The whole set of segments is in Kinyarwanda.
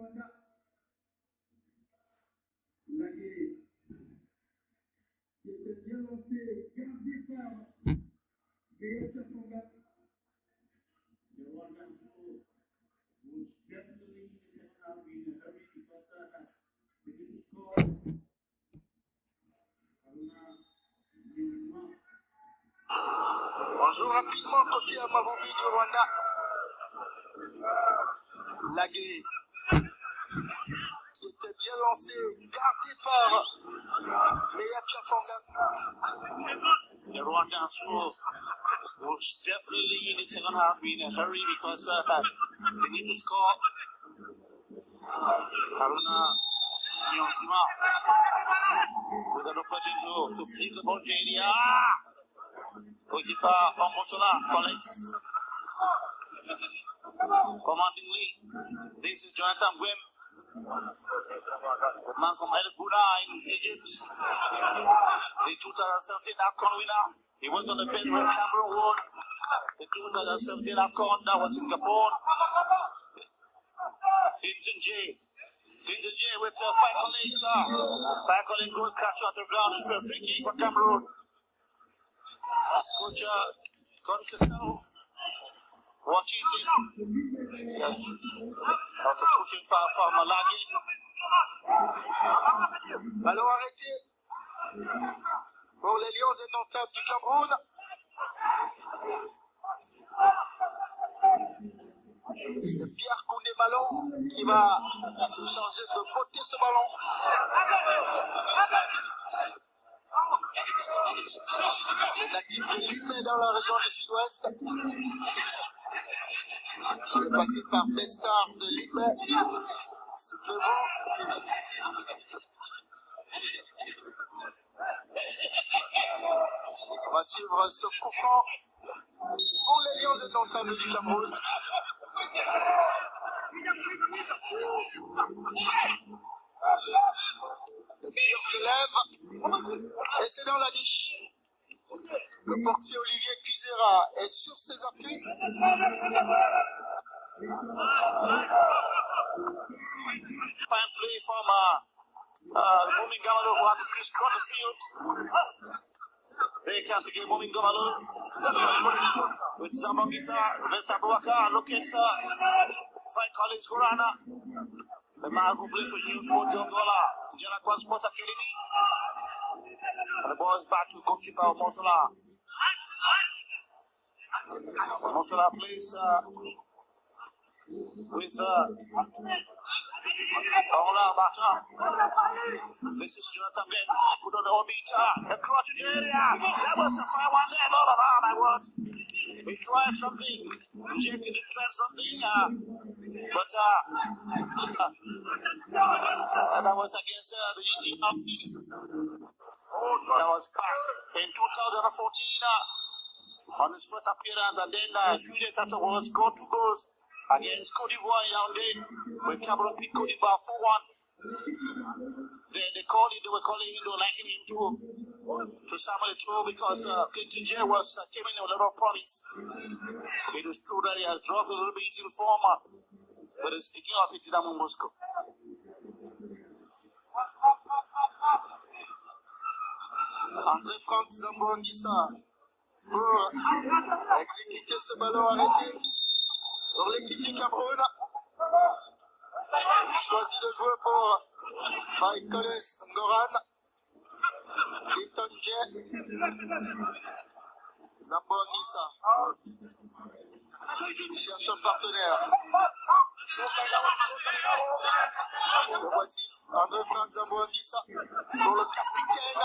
Rwanda. Lagué, qui était bien lancé, gardé par Gaël Kafonga. The Rwanda would definitely have been in a hurry because they didn't score. On joue rapidement côté Amavubi du Rwanda. Lagué, qui était bien lancé, gardé par Gaël Kafonga. The Rwanda will definitely in the second half be in a hurry because they need to score. Haruna Nyonsima with an opportunity to flip the ball to area. Goalkeeper Omosola Collins. Commandingly, this is Jonathan Gwem, the man from El Gouda in Egypt, the 2017 AFCON winner. He was on the bench when Cameroon won the 2017 AFCON. That was in Gabon. Tintin J with Fire Collins. Fire Collins goal crash on the ground. It's a free kick for Cameroon. Coach Concession watches it. Also pushing for Malagi. Ballon arrêté pour les Lions indomptables du Cameroun. C'est Pierre Koundé Ballon qui va se charger de botter ce ballon. Natif de Limay dans la région du Sud-Ouest. Je vais passer par Bestar de Limay. C'est devant. On va suivre ce coup franc pour les Lions indomptables du Cameroun. Le tir se lève et c'est dans la niche. Le portier Olivier Cuisera est sur ses appuis. Fine play from Momin Gamalo who had to crisscross the field. They can't get Momin Gamalo with Zambangisa, Vesa Bouaka, Loketsa, Frank Collins Gorana, the man who plays for Youth Sport Jongola, Janakwan Sports Academy. And the ball is back to goalkeeper Mosola. Mosola plays with Paola Bata. This is Jonathan Ben. Put on the orbiter. The cross to the area. That was a fire one there. Lord, oh my word. We tried something. Jake didn't try something. But that was against the Indian Army. That was passed in 2014 on his first appearance, and then a few days afterwards, scored 2 goals against Côte d'Ivoire in Yaoundé, when Cameroon beat Côte d'Ivoire 4-1. Then they were calling him, they were liking him to Samuel Eto'o because Clinton J came in with a lot of promise. It is true that he has dropped a little bit in form, but he's picking up in Dynamo Moscow. André-Franck Zambouangissa pour exécuter ce ballon arrêté pour l'équipe du Cameroun. Il choisit de jouer pour Mike Collins Ngoran, Clinton J. Zambouangissa. Il cherche un partenaire. Le voici, André-Franck Zambouangissa pour le capitaine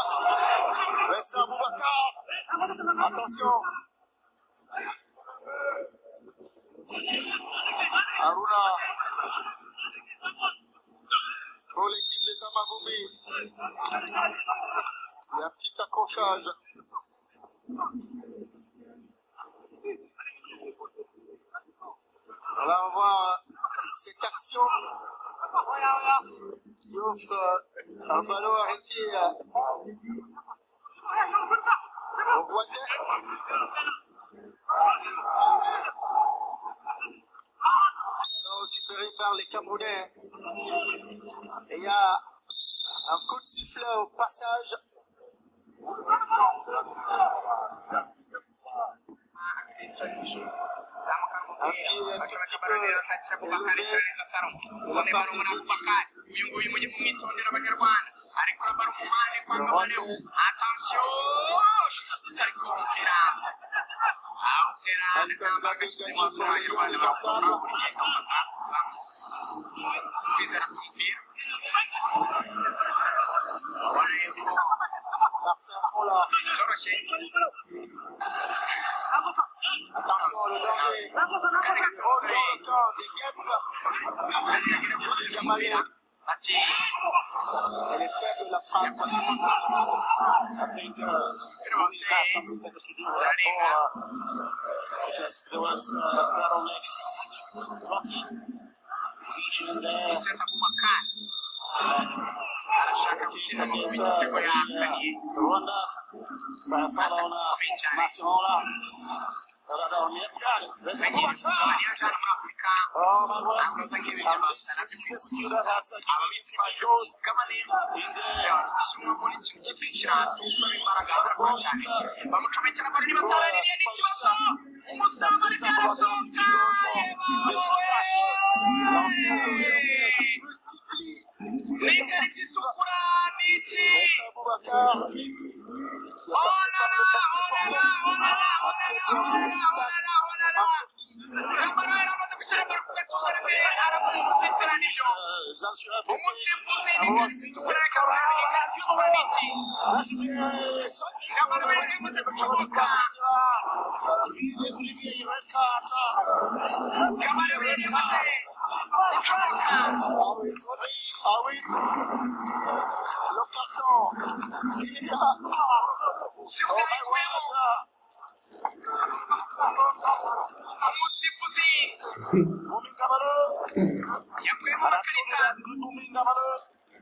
Vessa Boubacar. Attention. Haruna pour l'équipe des Amavubi. Il y a un petit accrochage. On va voir cette action qui offre un ballon arrêté au Rwandais. Ballon récupéré par les Camerounais. Et il y a un coup de sifflet au passage. Un pied un tout petit peu élevé. Attention, le danger. Oh, dans le camp des guêpes. Elle est faible, la frappe. I think he had something better to do with that ball. Because there was Claro legs blocking. Vision there. Rwanda vai fare una nazionale. Oh my God!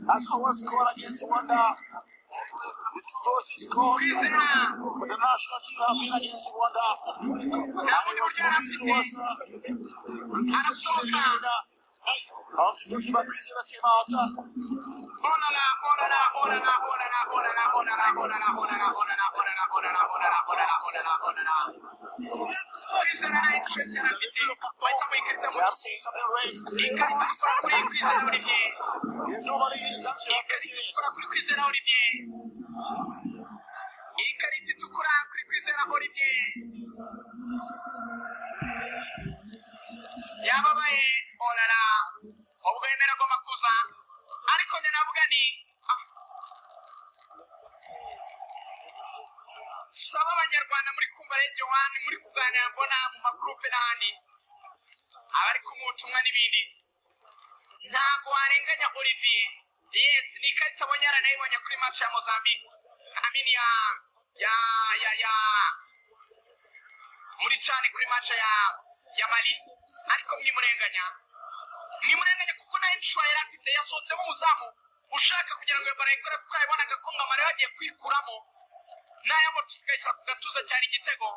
That's how was scored against Rwanda. The two goals he scored for the national team have been against Rwanda. And it was moving towards saba abanyarwanda muri kumva radio wani muri kuganira mbona mu magroupe nani abari kumutumwa n'ibindi ntabwo warenganya Olivier. Yes, ni karita bonyara nayo ibonye kuri match ya Mozambique. Amini ya muri cyane kuri match ya Mali. Ariko mwimurenganya kuko na Inshwayera afite yasohotse mu muzamu ushaka kugira ngo barayikora kuko ayibonaga ko ngamare yagiye kwikuramo naya motsikayisa ku gatuza cyari igitego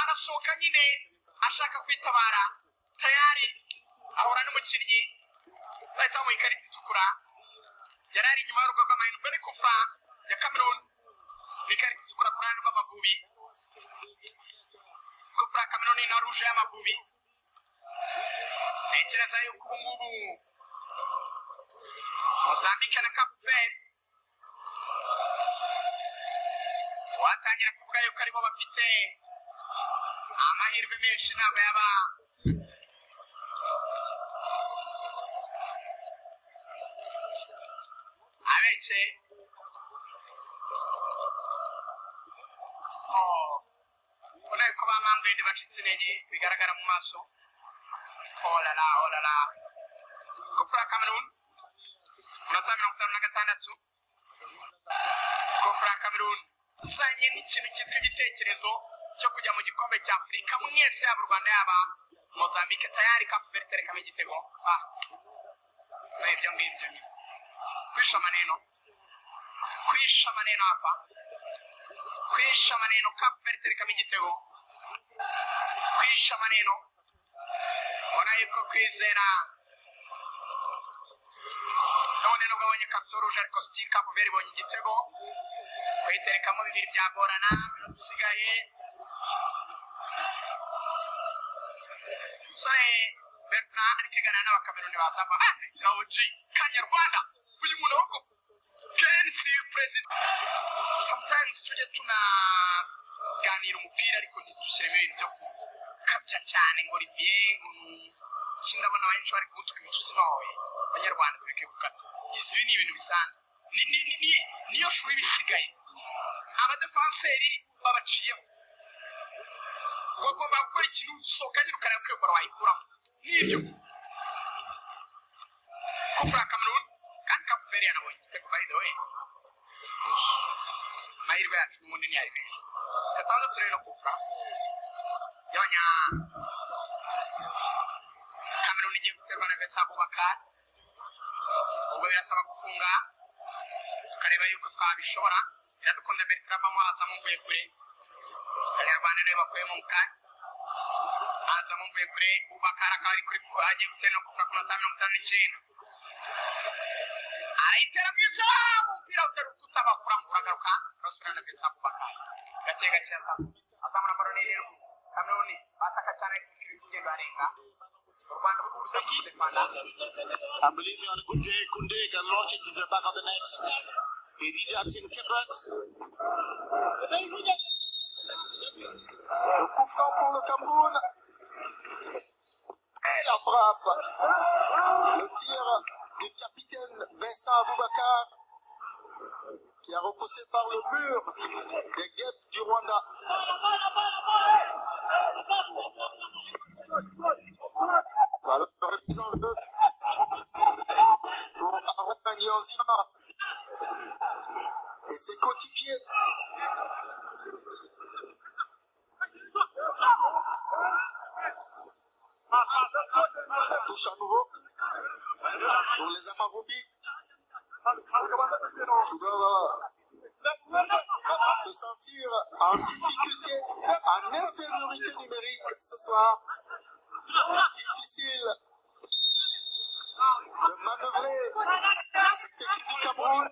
arasohoka nyine ashaka kwitabara tayari ahora n'umukinnyi bahita mu ikarita itukura yarari inyuma y'urugo rw'amahino bari kufa ya Cameroon n'ikarita itukura ku ruhande rw'Amavubi kufa Cameroon na rouge y'Amavubi. Ntekereza yuko ubu ngubu Mozambique na Cape Verde watangira kuvuga yuko aribo bafite amahirwe menshi ntabwo yaba abeshye. Urabona ko bamambwende bacitse intege bigaragara mu maso. Oh la la Kufra Cameroon munota 56 Kufra Cameroon sanye n'ikintu cyitwa igitekerezo cyo kujya mu gikombe cya Afrika mwese yaba Rwanda yaba Mozambique tayari Cape Verde rekame igitego ibyo ngibyo kwisha maneno hapa kwisha maneno Cape Verde rekame igitego kwisha maneno ona yuko kwizera none nubwo abonye kapitoro uje ariko sitiri Cape Verde ibonye igitego kuyiterekamo bibiri byagorana minota isigaye umusore Bertrand ariko iganira n'abakameruni bazava Gauji Kanyarwanda uyu muntu ahubwo kenshi perezida sometimes tujye tunaganira umupira ariko ntidushyiremo ibintu byo gukabya cyane ngo Olivier ngo ndabona abenshi bari gutuka imitusi nawe abanyarwanda tureke gukata izi ni ibintu bisanzwe niyo shuri bisigaye abadefanseri babaciyeho bagomba gukora ikintu usohoka nyine ukareba ko baro wayikuramo n'ibyo kufra Cameroon kandi Cape Verde yanabonye igitego by the way mahirwe yacu n'umunini ari menshi gatandatu rero kufra yanya Cameroon igiye guterwa na Vincent Aboubakar ubwo birasaba gufunga tukareba yuko twabishobora iradukunda Bertrand amuhaza mumvuye kure Abanyarwanda niwe bakuyemo mu kanya haza mumvuye kure Aboubakar akaba ari kuri agiye gutera no kufra ku minota 59 arayitera mwiza umupira utera ukuta bakura mu kagaruka basubira na Vincent Aboubakar gake gake azamura baro rero Cameroon bataka cyane kugenda arenga I believe on a good day, Koundé can launch it to the back of the net. He did that in Québec. Le coup franc pour le Cameroun. Et la frappe. Le tir du capitaine Vincent Aboubakar qui a repoussé par le mur des guêpes du Rwanda. Voilà, le représentant de pour Aaron Niyonzima et ses coéquipiers. La touche à nouveau pour les Amaroubi qui doivent se sentir en difficulté, en infériorité numérique ce soir. Difficile de manœuvrer cette équipe du Cameroun.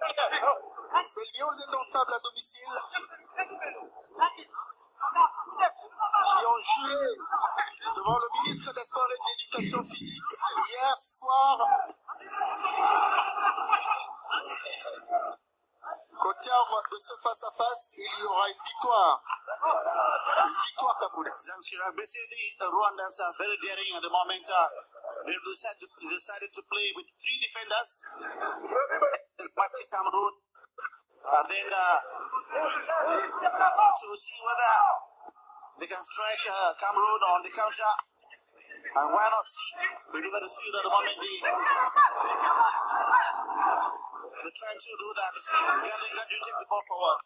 Ces lions indomptables à domicile qui ont juré devant le ministre des Sports et de l'Éducation physique hier soir qu'au terme de ce face-à-face, il y aura une victoire. Une victoire camerounaise. Zanzibar, basically, the Rwandans are very daring at the moment. They decided to play with 3 defenders. Cameroon. And then to see whether they can strike Cameroon on the counter. And why not see? We look at the field at the moment. They're trying to do that. Gandhi take the ball forward.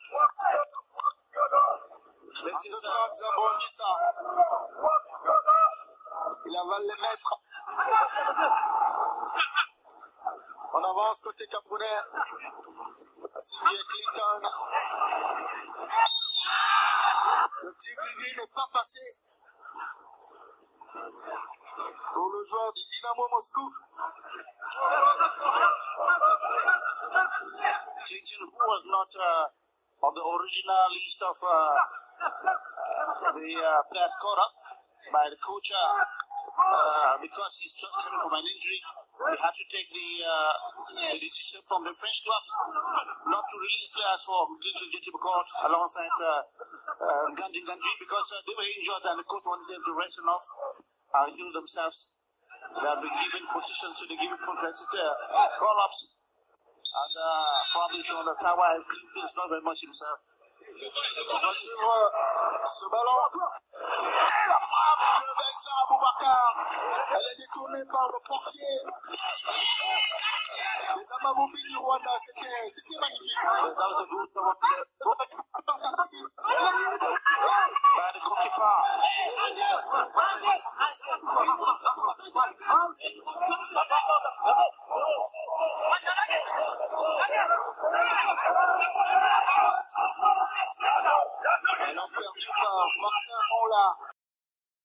This is Zambondissa. Il avale les mètres. On avance côté camerounais. Signé Clinton. Le petit Grigri n'est pas passé. Pour le joueur du Dynamo Moscou. Clinton, who was not on the original list of the players caught up by the coach because he's just coming from an injury. He had to take the decision from the French clubs not to release players for Clinton Jetibakot alongside Gandhi because they were injured and the coach wanted them to rest enough and heal themselves. They have been given positions to the given progressive call-ups and probably shown that why Clinton is not very much himself. On va suivre ce ballon. Et la frappe de Vincent Aboubakar. Elle est détournée par le portier. Les Amaroubi du Rwanda, c'était magnifique. That was a good by the goalkeeper. Elle en perdu par Martin Fonla.